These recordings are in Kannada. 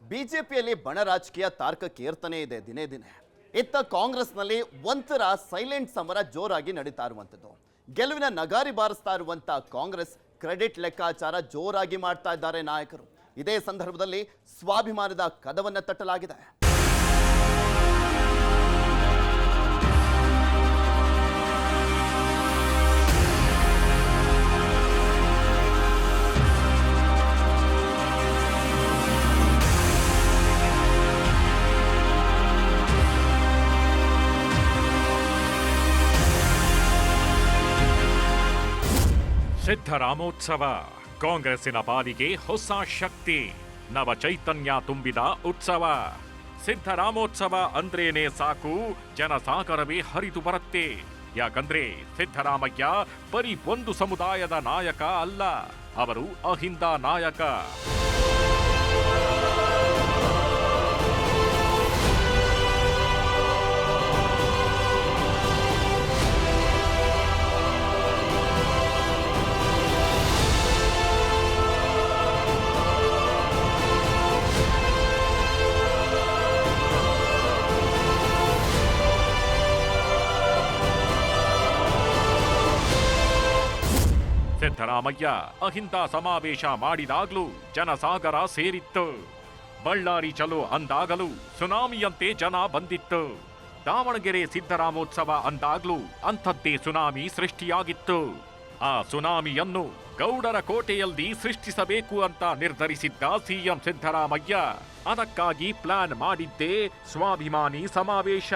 ಬಿಜೆಪಿಯಲ್ಲಿ ಬಣ ರಾಜಕೀಯ ತಾರಕಕ್ಕೇರ್ತಾನೆ ಇದೆ ದಿನೇ ದಿನೇ. ಇತ್ತ ಕಾಂಗ್ರೆಸ್ನಲ್ಲಿ ಒಂಥರ ಸೈಲೆಂಟ್ ಸಮರ ಜೋರಾಗಿ ನಡೀತಾ ಇರುವಂಥದ್ದು. ಗೆಲುವಿನ ನಗಾರಿ ಬಾರಿಸ್ತಾ ಇರುವಂತ ಕಾಂಗ್ರೆಸ್ ಕ್ರೆಡಿಟ್ ಲೆಕ್ಕಾಚಾರ ಜೋರಾಗಿ ಮಾಡ್ತಾ ಇದ್ದಾರೆ ನಾಯಕರು. ಇದೇ ಸಂದರ್ಭದಲ್ಲಿ ಸ್ವಾಭಿಮಾನದ ಕದವನ್ನ ತಟ್ಟಲಾಗಿದೆ. ಸಿದ್ದರಾಮೋತ್ಸವ ಕಾಂಗ್ರೆಸ್ಸಿನ ಪಾಲಿಗೆ ಹೊಸ ಶಕ್ತಿ, ನವ ಚೈತನ್ಯ ತುಂಬಿದ ಉತ್ಸವ. ಸಿದ್ದರಾಮೋತ್ಸವ ಅಂದ್ರೇನೆ ಸಾಕು, ಜನಸಾಗರವೇ ಹರಿದು ಬರುತ್ತೆ. ಯಾಕಂದ್ರೆ ಸಿದ್ದರಾಮಯ್ಯ ಬರೀ ಒಂದು ಸಮುದಾಯದ ನಾಯಕ ಅಲ್ಲ, ಅವರು ಅಹಿಂದ ನಾಯಕ. ಸಿದ್ದರಾಮಯ್ಯ ಅಹಿಂದ ಸಮಾವೇಶ ಮಾಡಿದಾಗ್ಲೂ ಜನಸಾಗರ ಸೇರಿತ್ತು. ಬಳ್ಳಾರಿ ಚಲೋ ಅಂದಾಗಲೂ ಸುನಾಮಿಯಂತೆ ಜನ ಬಂದಿತ್ತು. ದಾವಣಗೆರೆ ಸಿದ್ದರಾಮೋತ್ಸವ ಅಂದಾಗ್ಲೂ ಅಂಥದ್ದೇ ಸುನಾಮಿ ಸೃಷ್ಟಿಯಾಗಿತ್ತು. ಆ ಸುನಾಮಿಯನ್ನು ಗೌಡರ ಕೋಟೆಯಲ್ಲಿ ಸೃಷ್ಟಿಸಬೇಕು ಅಂತ ನಿರ್ಧರಿಸಿದ್ದ ಸಿಎಂ ಸಿದ್ದರಾಮಯ್ಯ ಅದಕ್ಕಾಗಿ ಪ್ಲಾನ್ ಮಾಡಿದ್ದೇ ಸ್ವಾಭಿಮಾನಿ ಸಮಾವೇಶ.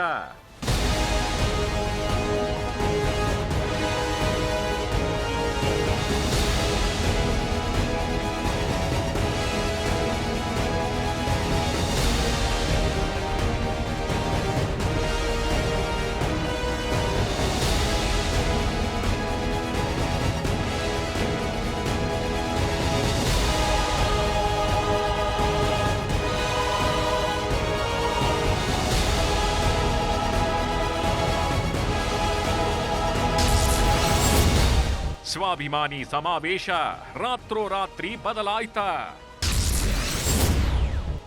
ಸ್ವಾಭಿಮಾನಿ ಸಮಾವೇಶ ರಾತ್ರೋರಾತ್ರಿ ಬದಲಾಯ್ತ.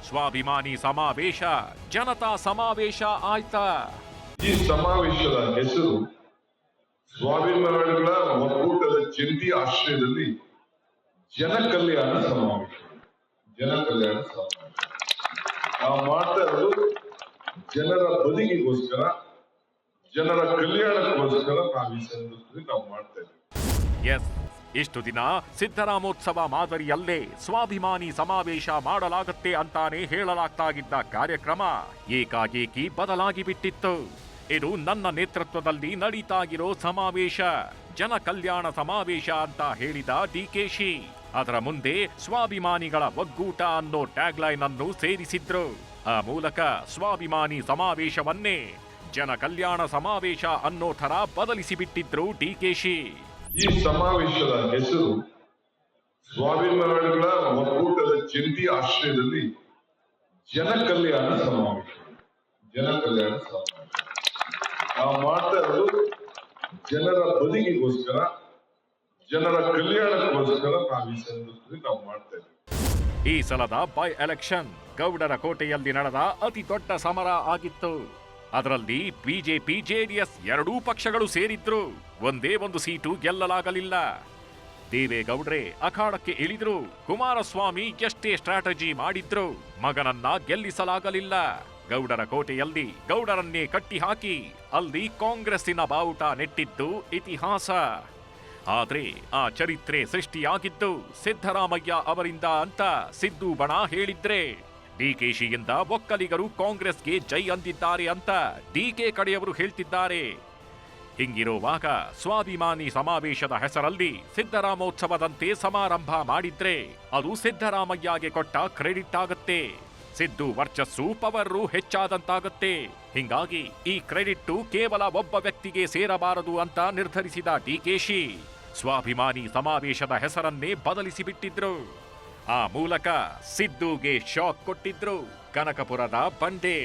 ಸ್ವಾಭಿಮಾನಿ ಸಮಾವೇಶ ಜನತಾ ಸಮಾವೇಶ ಆಯ್ತ. ಈ ಸಮಾವೇಶದ ಹೆಸರು ಸ್ವಾಭಿಮಾನಿಗಳ ಒಕ್ಕೂಟದ ಜಂಟಿ ಆಶ್ರಯದಲ್ಲಿ ಜನಕಲ್ಯಾಣ ಸಮಾವೇಶ. ಜನಕಲ್ಯಾಣ ಸಮಾವೇಶ ನಾವು ಮಾಡ್ತಾ ಇರೋದು ಜನರ ಬದುಕಿಗೋಸ್ಕರ, ಜನರ ಕಲ್ಯಾಣಕ್ಕೋಸ್ಕರ ನಾವು ಈ ಸಂದರ್ಭದಲ್ಲಿ ನಾವು ಮಾಡ್ತಾ ಇದ್ದೀವಿ. ಎಸ್, ಇಷ್ಟು ದಿನ ಸಿದ್ದರಾಮೋತ್ಸವ ಮಾದರಿಯಲ್ಲೇ ಸ್ವಾಭಿಮಾನಿ ಸಮಾವೇಶ ಮಾಡಲಾಗತ್ತೆ ಅಂತಾನೆ ಹೇಳಲಾಗ್ತಾಗಿದ್ದ ಕಾರ್ಯಕ್ರಮ ಏಕಾಏಕಿ ಬದಲಾಗಿ ಬಿಟ್ಟಿತ್ತು. ಇದು ನನ್ನ ನೇತೃತ್ವದಲ್ಲಿ ನಡೀತಾಗಿರೋ ಸಮಾವೇಶ, ಜನ ಕಲ್ಯಾಣ ಸಮಾವೇಶ ಅಂತ ಹೇಳಿದ ಡಿಕೆಶಿ ಅದರ ಮುಂದೆ ಸ್ವಾಭಿಮಾನಿಗಳ ಒಗ್ಗೂಟ ಅನ್ನೋ ಟ್ಯಾಗ್ಲೈನ್ ಅನ್ನು ಸೇರಿಸಿದ್ರು. ಆ ಮೂಲಕ ಸ್ವಾಭಿಮಾನಿ ಸಮಾವೇಶವನ್ನೇ ಜನ ಕಲ್ಯಾಣ ಸಮಾವೇಶ ಅನ್ನೋ ಥರ ಬದಲಿಸಿಬಿಟ್ಟಿದ್ರು ಡಿಕೆಶಿ. ಈ ಸಮಾವೇಶದ ಹೆಸರು ಸ್ವಾಭಿಮಾನಿಗಳ ಒಕ್ಕೂಟದ ಜಂಟಿ ಆಶ್ರಯದಲ್ಲಿ ಜನಕಲ್ಯಾಣ ಸಮಾವೇಶ. ಜನಕಲ್ಯಾಣ ಸಮಾವೇಶ ನಾವು ಮಾಡ್ತಾ ಇರೋದು ಜನರ ಬದುಕಿಗೋಸ್ಕರ, ಜನರ ಕಲ್ಯಾಣಕ್ಕೋಸ್ಕರ ನಾವು ಈ ಸಂದರ್ಭದಲ್ಲಿ ನಾವು ಮಾಡ್ತಾ ಇದ್ದೀವಿ. ಈ ಸಲದ ಬೈ ಎಲೆಕ್ಷನ್ ಗೌಡರ ಕೋಟೆಯಲ್ಲಿ ನಡೆದ ಅತಿ ದೊಡ್ಡ ಸಮರ ಆಗಿತ್ತು. ಅದರಲ್ಲಿ ಬಿಜೆಪಿ ಜೆಡಿಎಸ್ ಎರಡೂ ಪಕ್ಷಗಳು ಸೇರಿದ್ರು. ಒಂದೇ ಒಂದು ಸೀಟು ಗೆಲ್ಲಲಾಗಲಿಲ್ಲ. ದೇವೇಗೌಡ್ರೆ ಅಖಾಡಕ್ಕೆ ಇಳಿದ್ರು. ಕುಮಾರಸ್ವಾಮಿ ಎಷ್ಟೇ ಸ್ಟ್ರಾಟಜಿ ಮಾಡಿದ್ರು ಮಗನನ್ನ ಗೆಲ್ಲಿಸಲಾಗಲಿಲ್ಲ. ಗೌಡರ ಕೋಟೆಯಲ್ಲಿ ಗೌಡರನ್ನೇ ಕಟ್ಟಿ ಹಾಕಿ ಅಲ್ಲಿ ಕಾಂಗ್ರೆಸ್ಸಿನ ಬಾವುಟ ನೆಟ್ಟಿದ್ದು ಇತಿಹಾಸ. ಆದ್ರೆ ಆ ಚರಿತ್ರೆ ಸೃಷ್ಟಿಯಾಗಿದ್ದು ಸಿದ್ದರಾಮಯ್ಯ ಅವರಿಂದ ಅಂತ ಸಿದ್ದು ಬಣ ಹೇಳಿದ್ರೆ, ಡಿಕೆಶಿಯಿಂದ ಒಕ್ಕಲಿಗರು ಕಾಂಗ್ರೆಸ್ಗೆ ಜೈ ಅಂದಿದ್ದಾರೆ ಅಂತ ಡಿಕೆ ಕಡೆಯವರು ಹೇಳ್ತಿದ್ದಾರೆ. ಹಿಂಗಿರುವಾಗ ಸ್ವಾಭಿಮಾನಿ ಸಮಾವೇಶದ ಹೆಸರಲ್ಲಿ ಸಿದ್ದರಾಮೋತ್ಸವದಂತೆ ಸಮಾರಂಭ ಮಾಡಿದ್ರೆ ಅದು ಸಿದ್ದರಾಮಯ್ಯಗೆ ಕೊಟ್ಟ ಕ್ರೆಡಿಟ್ ಆಗತ್ತೆ. ಸಿದ್ದು ವರ್ಚಸ್ಸು ಪವರು ಹೆಚ್ಚಾದಂತಾಗತ್ತೆ. ಹಿಂಗಾಗಿ ಈ ಕ್ರೆಡಿಟ್ ಕೇವಲ ಒಬ್ಬ ವ್ಯಕ್ತಿಗೆ ಸೇರಬಾರದು ಅಂತ ನಿರ್ಧರಿಸಿದ ಡಿಕೆಶಿ ಸ್ವಾಭಿಮಾನಿ ಸಮಾವೇಶದ ಹೆಸರನ್ನೇ ಬದಲಿಸಿಬಿಟ್ಟಿದ್ರು. ಆ ಮೂಲಕ ಸಿದ್ದುಗೆ ಶಾಕ್ ಕೊಟ್ಟಿದ್ರು ಕನಕಪುರದ ಬಂಡೆ.